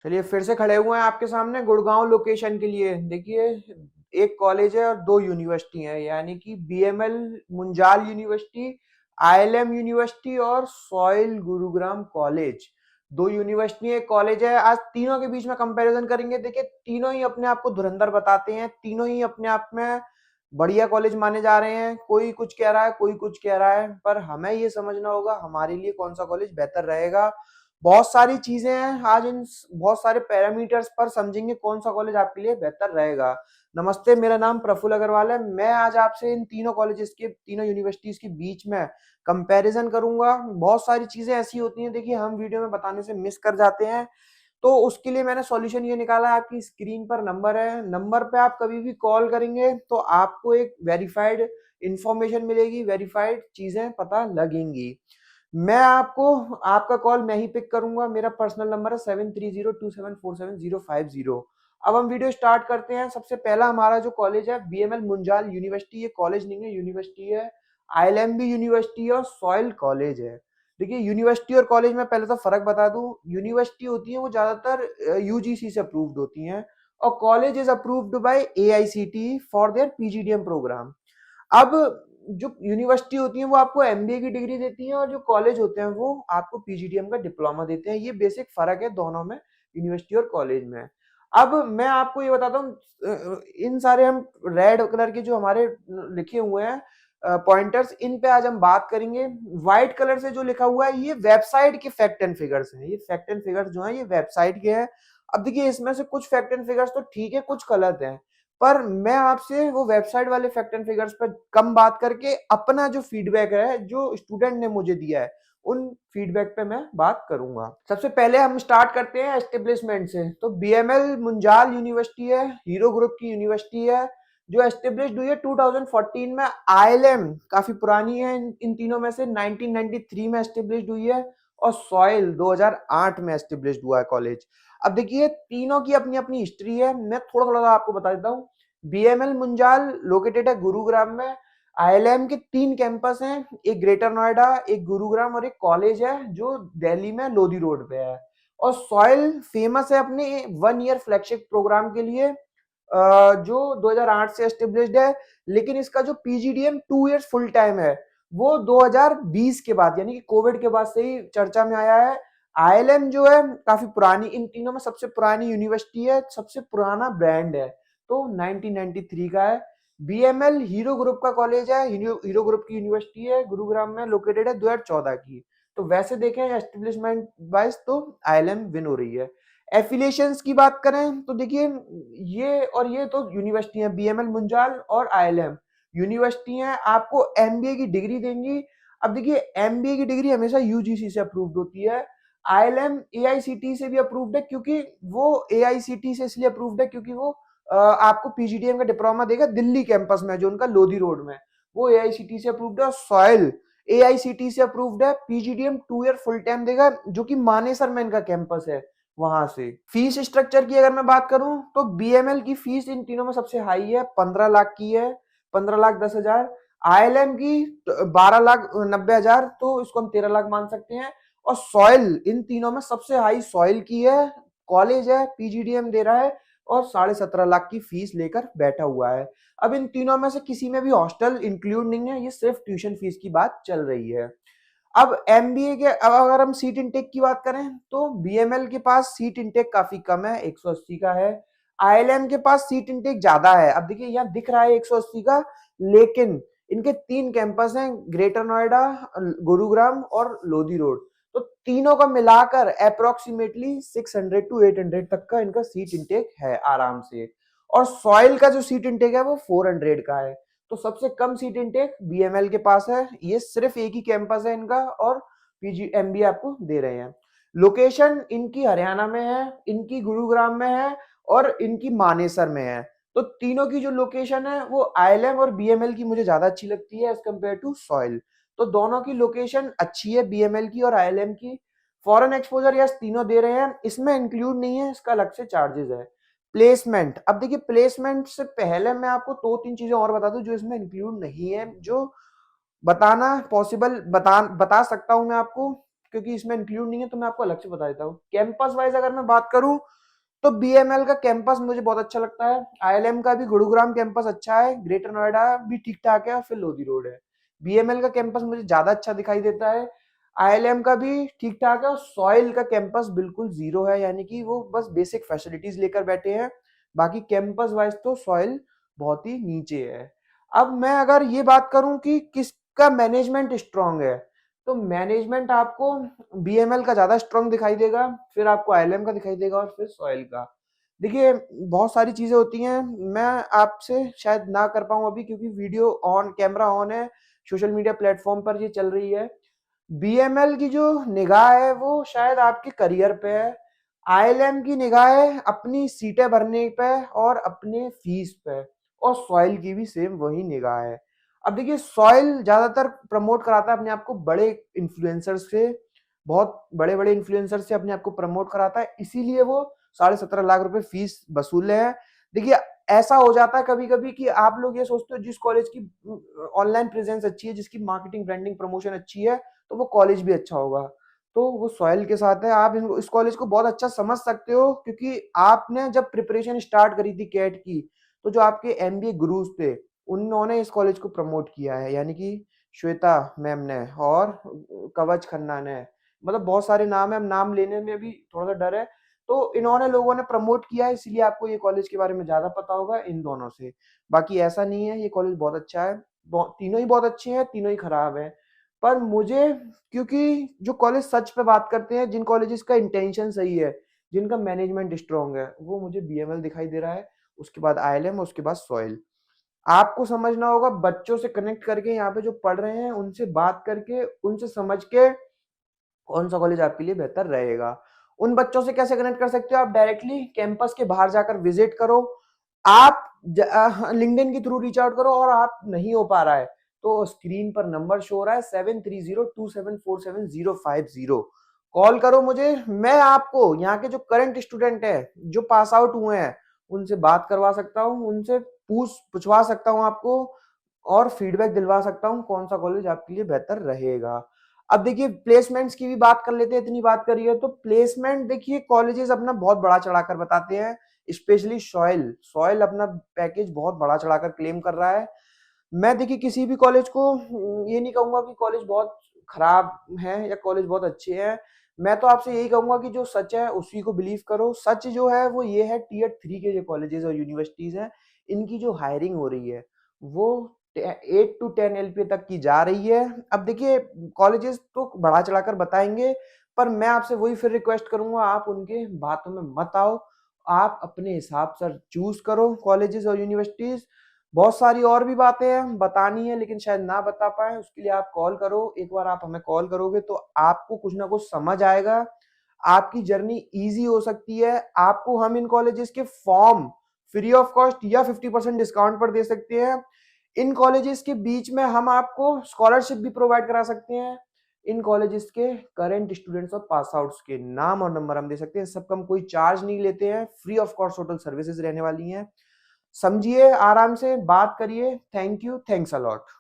चलिए फिर से खड़े हुए हैं आपके सामने गुड़गांव लोकेशन के लिए। देखिए, एक कॉलेज है और दो यूनिवर्सिटी है, यानी कि बीएमएल मुंजाल यूनिवर्सिटी, आईएलएम यूनिवर्सिटी और सॉइल गुरुग्राम कॉलेज। दो यूनिवर्सिटी एक कॉलेज है। आज तीनों के बीच में कंपैरिजन करेंगे। देखिए, तीनों ही अपने आप को धुरंधर बताते हैं, तीनों ही अपने आप में बढ़िया कॉलेज माने जा रहे हैं। कोई कुछ कह रहा है, कोई कुछ कह रहा है, पर हमें ये समझना होगा हमारे लिए कौन सा कॉलेज बेहतर रहेगा। बहुत सारी चीजें हैं, आज इन बहुत सारे पैरामीटर्स पर समझेंगे कौन सा कॉलेज आपके लिए बेहतर रहेगा। नमस्ते, मेरा नाम प्रफुल्ल अग्रवाल है। मैं आज आपसे इन तीनों कॉलेजेस के, तीनों यूनिवर्सिटीज के बीच में कंपैरिजन करूंगा। बहुत सारी चीजें ऐसी होती हैं, देखिए, हम वीडियो में बताने से मिस कर जाते हैं। तो उसके लिए मैंने सॉल्यूशन ये निकाला है। आपकी स्क्रीन पर नंबर है, नंबर पे आप कभी भी कॉल करेंगे तो आपको एक वेरीफाइड इंफॉर्मेशन मिलेगी, वेरीफाइड चीजें पता लगेंगी। मैं आपको, आपका कॉल मैं ही पिक करूंगा। मेरा पर्सनल नंबर है 7302747050। अब हम वीडियो स्टार्ट करते हैं। सबसे पहला हमारा जो कॉलेज है बीएमएल मुंजाल यूनिवर्सिटी। ये कॉलेज नहीं है, यूनिवर्सिटी है। आईएलएमबी यूनिवर्सिटी और सॉइल कॉलेज है। देखिए, यूनिवर्सिटी और कॉलेज में पहले तो फर्क बता दूं। यूनिवर्सिटी होती है वो ज्यादातर यूजीसी से अप्रूव्ड होती हैं, और college is approved by AICTE for their PGDM programme. अब जो यूनिवर्सिटी होती है वो आपको एमबीए की डिग्री देती है, और जो कॉलेज होते हैं वो आपको पीजीडीएम का डिप्लोमा देते हैं। ये बेसिक फर्क है दोनों में, यूनिवर्सिटी और कॉलेज में। अब मैं आपको ये बताता हूँ, इन सारे हम रेड कलर के जो हमारे लिखे हुए हैं पॉइंटर्स, इन पे आज हम बात करेंगे। व्हाइट कलर से जो लिखा हुआ है ये वेबसाइट के फैक्ट एंड फिगर्स हैं। ये फैक्ट एंड फिगर्स जो है ये वेबसाइट के हैं। अब देखिए, इसमें से कुछ फैक्ट एंड फिगर्स तो ठीक है, कुछ गलत है, पर मैं आपसे वो वेबसाइट वाले फैक्ट एंड फिगर्स पर कम बात करके अपना जो फीडबैक है, जो स्टूडेंट ने मुझे दिया है, उन फीडबैक पे मैं बात करूंगा। सबसे पहले हम स्टार्ट करते हैं एस्टेब्लिशमेंट से। तो बीएमएल मुंजाल यूनिवर्सिटी है, हीरो ग्रुप की यूनिवर्सिटी है, जो एस्टेब्लिश्ड हुई है 2014 में। आईएलएम काफी पुरानी है, इन तीनों में से 1993 में एस्टेब्लिश्ड हुई है, और सॉइल 2008 में एस्टेब्लिश्ड हुआ है कॉलेज। अब देखिए, तीनों की अपनी अपनी हिस्ट्री है। मैं थोड़ा थोड़ा सा आपको बता देता हूँ। बीएमएल मुंजाल लोकेटेड है गुरुग्राम में। आईएलएम के 3 कैंपस हैं, एक ग्रेटर नोएडा, एक गुरुग्राम और एक कॉलेज है जो दिल्ली में लोधी रोड पे है। और सॉइल फेमस है अपने 1 ईयर फ्लैगशिप प्रोग्राम के लिए, जो 2008 से एस्टेब्लिश्ड है। लेकिन इसका जो पीजीडीएम 2 इयर्स फुल टाइम है, वो 2020 के बाद, यानी कि कोविड के बाद से ही चर्चा में आया है। आईएलएम जो है काफी पुरानी, इन तीनों में सबसे पुरानी यूनिवर्सिटी है, सबसे पुराना ब्रांड है, तो 1993 का है। बीएमएल हीरो ग्रुप का कॉलेज है, हीरो ग्रुप की यूनिवर्सिटी है, गुरुग्राम में लोकेटेड है, 2014 की। तो वैसे देखें एस्टेब्लिशमेंट वाइज तो आईएलएम विन हो रही है। एफिलिएशंस की बात करें तो देखिए, ये और ये तो यूनिवर्सिटी है, बीएमएल मुंजाल और आईएलएम यूनिवर्सिटी है, आपको एमबीए की डिग्री देंगी। अब देखिए, एमबीए की डिग्री हमेशा यूजीसी से अप्रूव्ड होती है। आईएलएम एआईसीटी से भी अप्रूव्ड है, क्योंकि वो एआईसीटी से इसलिए अप्रूव्ड है क्योंकि वो आपको पीजीडीएम का डिप्लोमा देगा दिल्ली कैंपस में, जो उनका लोधी रोड में, वो एआईसीटी से अप्रूव्ड है। और सॉइल एआईसीटी से अप्रूव्ड है, पीजीडीएम 2 ईयर फुल टाइम देगा, जो कि मानेसर में इनका कैंपस है। वहां से फीस स्ट्रक्चर की अगर मैं बात करूं तो बीएमएल की फीस इन तीनों में सबसे हाई है, 15 लाख की है, 15,10,000। आईएलएम की 12,90,000, तो इसको हम 13 लाख मान सकते हैं। और सॉइल इन तीनों में सबसे हाई सॉइल की है, कॉलेज है, पीजीडीएम दे रहा है, और 17.5 लाख की फीस लेकर बैठा हुआ है। अब इन तीनों में से किसी में भी हॉस्टल इंक्लूड नहीं है, ये सिर्फ ट्यूशन फीस की बात चल रही है। अब एमबीए के, अब अगर हम सीट इनटेक की बात करें तो बीएमएल के पास सीट इनटेक काफी कम है, 180 का है। आईएलएम के पास सीट इनटेक ज्यादा है। अब देखिए, यहाँ दिख रहा है 180 का, लेकिन इनके 3 कैंपस हैं, ग्रेटर नोएडा, गुरुग्राम और लोधी रोड। तो तीनों का मिलाकर अप्रोक्सीमेटली 600 टू 800 तक का इनका सीट इनटेक है आराम से। और सॉइल का जो सीट इनटेक है वो 400 का है। तो सबसे कम सीट इनटेक बीएमएल के पास है। ये सिर्फ एक ही कैंपस है इनका, और पीजी एमबीए आपको दे रहे हैं। लोकेशन इनकी हरियाणा में है, इनकी गुरुग्राम में है, और इनकी मानेसर में है। तो तीनों की जो लोकेशन है वो आईएलएम और बीएमएल की मुझे ज्यादा अच्छी लगती है एज कम्पेयर टू सॉइल। तो दोनों की लोकेशन अच्छी है, बीएमएल की और आईएलएम की। फॉरेन एक्सपोजर यस तीनों दे रहे हैं, इसमें इंक्लूड नहीं है, इसका अलग से चार्जेस है। प्लेसमेंट, अब देखिए, प्लेसमेंट से पहले मैं आपको 2-3 चीजें और बता दूं जो इसमें इंक्लूड नहीं है, जो बताना पॉसिबल बता सकता हूं मैं आपको। क्योंकि इसमें इंक्लूड नहीं है तो मैं आपको अलग से बता देता हूँ। कैंपस वाइज अगर मैं बात करूँ तो बीएमएल का कैंपस मुझे बहुत अच्छा लगता है। आईएलएम का भी गुरुग्राम कैंपस अच्छा है, ग्रेटर नोएडा भी ठीक ठाक है और फिर लोधी रोड है। बीएमएल का कैंपस मुझे ज्यादा अच्छा दिखाई देता है, आईएलएम का भी ठीक ठाक है और सॉइल का कैंपस बिल्कुल जीरो है, यानी कि वो बस बेसिक फैसिलिटीज लेकर बैठे हैं। बाकी कैंपस वाइज तो सॉइल बहुत ही नीचे है। अब मैं अगर ये बात करूं कि किसका मैनेजमेंट स्ट्रांग है, तो मैनेजमेंट आपको बीएमएल का ज्यादा स्ट्रांग दिखाई देगा, फिर आपको आईएलएम का दिखाई देगा और फिर सॉइल का। देखिए बहुत सारी चीजें होती हैं, मैं आपसे शायद ना कर पाऊं अभी क्योंकि वीडियो ऑन, कैमरा ऑन है, सोशल मीडिया प्लेटफॉर्म पर ये चल रही है। बीएमएल की जो निगाह है वो शायद आपके करियर पे है, आईएलएम की निगाह है अपनी सीटें भरने पे और अपने फीस पे, और सॉइल की भी सेम वही निगाह है। अब देखिए सॉइल ज्यादातर प्रमोट कराता है अपने आप को बड़े इन्फ्लुएंसर से, बहुत बड़े बड़े इन्फ्लुएंसर से अपने आप को प्रमोट कराता है, इसीलिए वो 17.5 लाख रुपए फीस वसूले हैं। देखिए ऐसा हो जाता है कभी कभी कि आप लोग ये सोचते हो जिस कॉलेज की ऑनलाइन प्रेजेंस अच्छी है, जिसकी मार्केटिंग ब्रांडिंग प्रमोशन अच्छी है, तो वो कॉलेज भी अच्छा होगा। तो वो सॉइल के साथ है। आप इस कॉलेज को बहुत अच्छा समझ सकते हो क्योंकि आपने जब प्रिपरेशन स्टार्ट करी थी कैट की, तो जो आपके एमबीए गुरुज थे उन्होंने इस कॉलेज को प्रमोट किया है, यानी कि श्वेता मैम ने और कवच खन्ना ने, मतलब बहुत सारे नाम है, अब नाम लेने में भी थोड़ा सा डर है। तो इन्होंने लोगों ने प्रमोट किया है, इसलिए आपको ये कॉलेज के बारे में ज्यादा पता होगा इन दोनों से। बाकी ऐसा नहीं है, ये कॉलेज बहुत अच्छा है, तीनों ही बहुत अच्छे हैं, तीनों ही खराब है। पर मुझे, क्योंकि जो कॉलेज सच पे बात करते हैं, जिन कॉलेजेस का इंटेंशन सही है, जिनका मैनेजमेंट स्ट्रांग है, वो मुझे बीएमएल दिखाई दे रहा है, उसके बाद आईएलएम, उसके बाद सॉइल। आपको समझना होगा, बच्चों से कनेक्ट करके, यहाँ पे जो पढ़ रहे हैं उनसे बात करके, उनसे समझ के कौन सा कॉलेज आपके लिए बेहतर रहेगा। उन बच्चों से कैसे कनेक्ट कर सकते हो, आप डायरेक्टली कैंपस के बाहर जाकर विजिट करो, आप लिंक्डइन के थ्रू रीच आउट करो, और आप नहीं हो पा रहा है तो स्क्रीन पर नंबर शो हो रहा है 7302747050, कॉल करो मुझे। मैं आपको यहाँ के जो करंट स्टूडेंट है, जो पास आउट हुए हैं, उनसे बात करवा सकता हूँ, उनसे पूछवा सकता हूँ आपको, और फीडबैक दिलवा सकता हूँ कौन सा कॉलेज आपके लिए बेहतर रहेगा। अब देखिए प्लेसमेंट्स की भी बात कर लेते हैं, इतनी बात करी है तो प्लेसमेंट देखिए कॉलेजेस अपना बहुत बड़ा चढ़ाकर बताते हैं, स्पेशली सॉइल, सॉइल अपना पैकेज बहुत बड़ा चढ़ाकर क्लेम कर रहा है। मैं देखिए किसी भी कॉलेज को ये नहीं कहूंगा कि कॉलेज बहुत खराब है या कॉलेज बहुत अच्छे हैं, मैं तो आपसे यही कहूंगा कि जो सच है उसी को बिलीव करो। सच जो है वो ये है, टियर 3 के जो कॉलेजेस और यूनिवर्सिटीज हैं, इनकी जो हायरिंग हो रही है वो 8 to 10 LPA तक की जा रही है। अब देखिए कॉलेजेस तो बढ़ा चढ़ाकर बताएंगे, पर मैं आपसे वही फिर रिक्वेस्ट करूंगा, आप उनके बातों में मत आओ, आप अपने हिसाब से चूज करो कॉलेजेस और यूनिवर्सिटीज। बहुत सारी और भी बातें हैं बतानी है, लेकिन शायद ना बता पाए, उसके लिए आप कॉल करो। एक बार आप हमें कॉल करोगे तो आपको कुछ ना कुछ समझ आएगा, आपकी जर्नी इजी हो सकती है। आपको हम इन कॉलेजेस के फॉर्म फ्री ऑफ कॉस्ट या 50% डिस्काउंट पर दे सकते हैं। इन कॉलेजेस के बीच में हम आपको स्कॉलरशिप भी प्रोवाइड करा सकते हैं। इन कॉलेजेस के करंट स्टूडेंट्स और पास आउट्स के नाम और नंबर हम दे सकते हैं, सबका हम कोई चार्ज नहीं लेते हैं, free of cost total services रहने वाली हैं। समझिए, आराम से बात करिए। Thank you, thanks a lot.